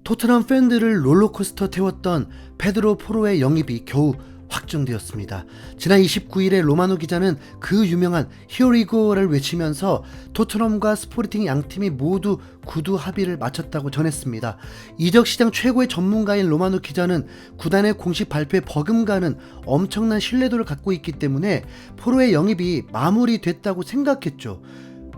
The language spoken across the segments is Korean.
토트넘 팬들을 롤러코스터 태웠던 페드로 포로의 영입이 겨우 확정되었습니다. 지난 29일에 로마노 기자는 그 유명한 히어리고를 외치면서 토트넘과 스포르팅 양팀이 모두 구두 합의를 마쳤다고 전했습니다. 이적 시장 최고의 전문가인 로마노 기자는 구단의 공식 발표에 버금가는 엄청난 신뢰도를 갖고 있기 때문에 포로의 영입이 마무리됐다고 생각했죠.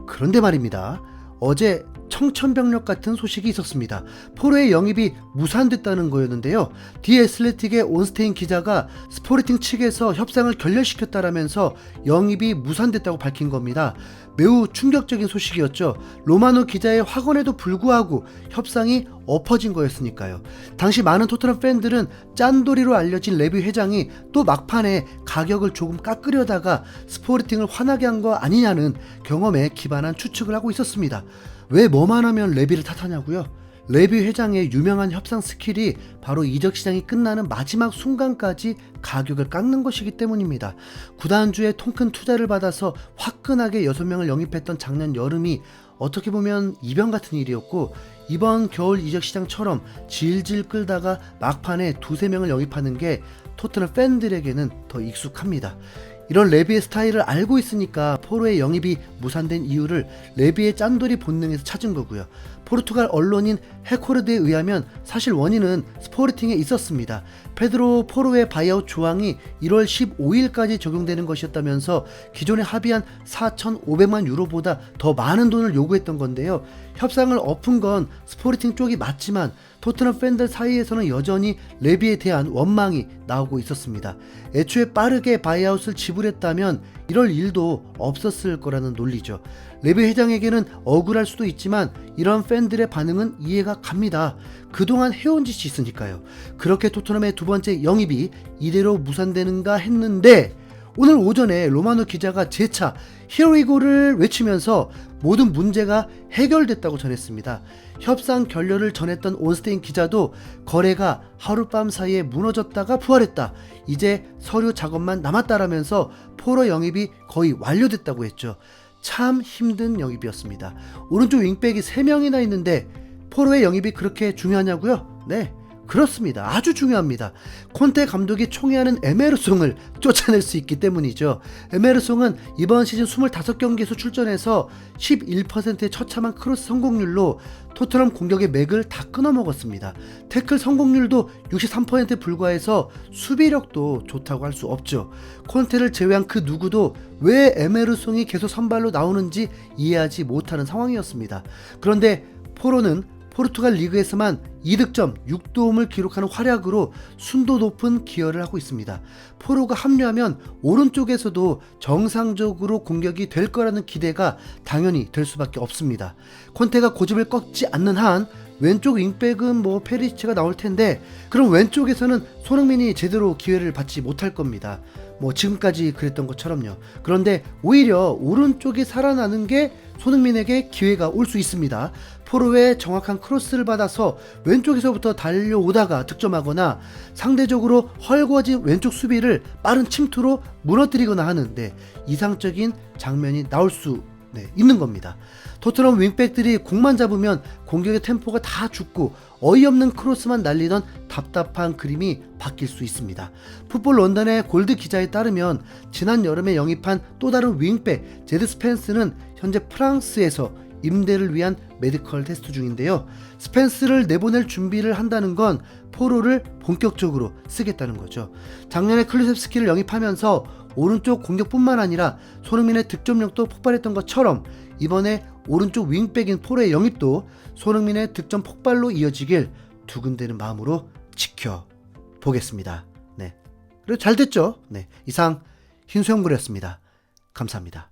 그런데 말입니다. 어제 청천벽력 같은 소식이 있었습니다. 포로의 영입이 무산됐다는 거였는데요. 디 애슬레틱의 온스테인 기자가 스포르팅 측에서 협상을 결렬시켰다라면서 영입이 무산됐다고 밝힌 겁니다. 매우 충격적인 소식이었죠. 로마노 기자의 확언에도 불구하고 협상이 엎어진 거였으니까요. 당시 많은 토트넘 팬들은 짠돌이로 알려진 레비 회장이 또 막판에 가격을 조금 깎으려다가 스포르팅을 화나게 한 거 아니냐는 경험에 기반한 추측을 하고 있었습니다. 왜 뭐만 하면 레비를 탓하냐고요? 레비 회장의 유명한 협상 스킬이 바로 이적 시장이 끝나는 마지막 순간까지 가격을 깎는 것이기 때문입니다. 구단주의 통큰 투자를 받아서 화끈하게 6명을 영입했던 작년 여름이 어떻게 보면 이변 같은 일이었고, 이번 겨울 이적 시장처럼 질질 끌다가 막판에 2-3명을 영입하는 게 토트넘 팬들에게는 더 익숙합니다. 이런 레비의 스타일을 알고 있으니까 포로의 영입이 무산된 이유를 레비의 짠돌이 본능에서 찾은 거고요. 포르투갈 언론인 헤코르드에 의하면 사실 원인은 스포르팅에 있었습니다. 페드로 포로의 바이아웃 조항이 1월 15일까지 적용되는 것이었다면서 기존에 합의한 4,500만 유로보다 더 많은 돈을 요구했던 건데요. 협상을 엎은 건 스포르팅 쪽이 맞지만 토트넘 팬들 사이에서는 여전히 레비에 대한 원망이 나오고 있었습니다. 애초에 빠르게 바이아웃을 지불했다면 이럴 일도 없었을 거라는 논리죠. 레비 회장에게는 억울할 수도 있지만 이런 팬들의 반응은 이해가 갑니다. 그동안 해온 짓이 있으니까요. 그렇게 토트넘의 두 번째 영입이 이대로 무산되는가 했는데, 오늘 오전에 로마노 기자가 재차 히어리고를 외치면서 모든 문제가 해결됐다고 전했습니다. 협상 결렬을 전했던 온스테인 기자도 거래가 하룻밤 사이에 무너졌다가 부활했다, 이제 서류 작업만 남았다라면서 포로 영입이 거의 완료됐다고 했죠. 참 힘든 영입이었습니다. 오른쪽 윙백이 3명이나 있는데 포로의 영입이 그렇게 중요하냐고요? 네, 그렇습니다. 아주 중요합니다. 콘테 감독이 총애하는 에메르송을 쫓아낼 수 있기 때문이죠. 에메르송은 이번 시즌 25경기에서 출전해서 11%의 처참한 크로스 성공률로 토트넘 공격의 맥을 다 끊어먹었습니다. 태클 성공률도 63%에 불과해서 수비력도 좋다고 할 수 없죠. 콘테를 제외한 그 누구도 왜 에메르송이 계속 선발로 나오는지 이해하지 못하는 상황이었습니다. 그런데 포로는 포르투갈 리그에서만 2득점 6도움을 기록하는 활약으로 순도 높은 기여를 하고 있습니다. 포로가 합류하면 오른쪽에서도 정상적으로 공격이 될 거라는 기대가 당연히 될 수밖에 없습니다. 콘테가 고집을 꺾지 않는 한 왼쪽 윙백은 페리치가 나올 텐데, 그럼 왼쪽에서는 손흥민이 제대로 기회를 받지 못할 겁니다. 지금까지 그랬던 것처럼요. 그런데 오히려 오른쪽이 살아나는 게 손흥민에게 기회가 올 수 있습니다. 포로의 정확한 크로스를 받아서 왼쪽에서부터 달려오다가 득점하거나 상대적으로 헐거워진 왼쪽 수비를 빠른 침투로 무너뜨리거나 하는데 이상적인 장면이 나올 수 있는 겁니다. 토트넘 윙백들이 공만 잡으면 공격의 템포가 다 죽고 어이없는 크로스만 날리던 답답한 그림이 바뀔 수 있습니다. 풋볼 런던의 골드 기자에 따르면 지난 여름에 영입한 또 다른 윙백 제드 스펜스는 현재 프랑스에서 임대를 위한 메디컬 테스트 중인데요. 스펜스를 내보낼 준비를 한다는 건 포로를 본격적으로 쓰겠다는 거죠. 작년에 클루셉스키를 영입하면서 오른쪽 공격뿐만 아니라 손흥민의 득점력도 폭발했던 것처럼 이번에 오른쪽 윙백인 포로의 영입도 손흥민의 득점 폭발로 이어지길 두근대는 마음으로 지켜보겠습니다. 네, 그리고 잘 됐죠. 네, 이상 흰수염구였습니다. 감사합니다.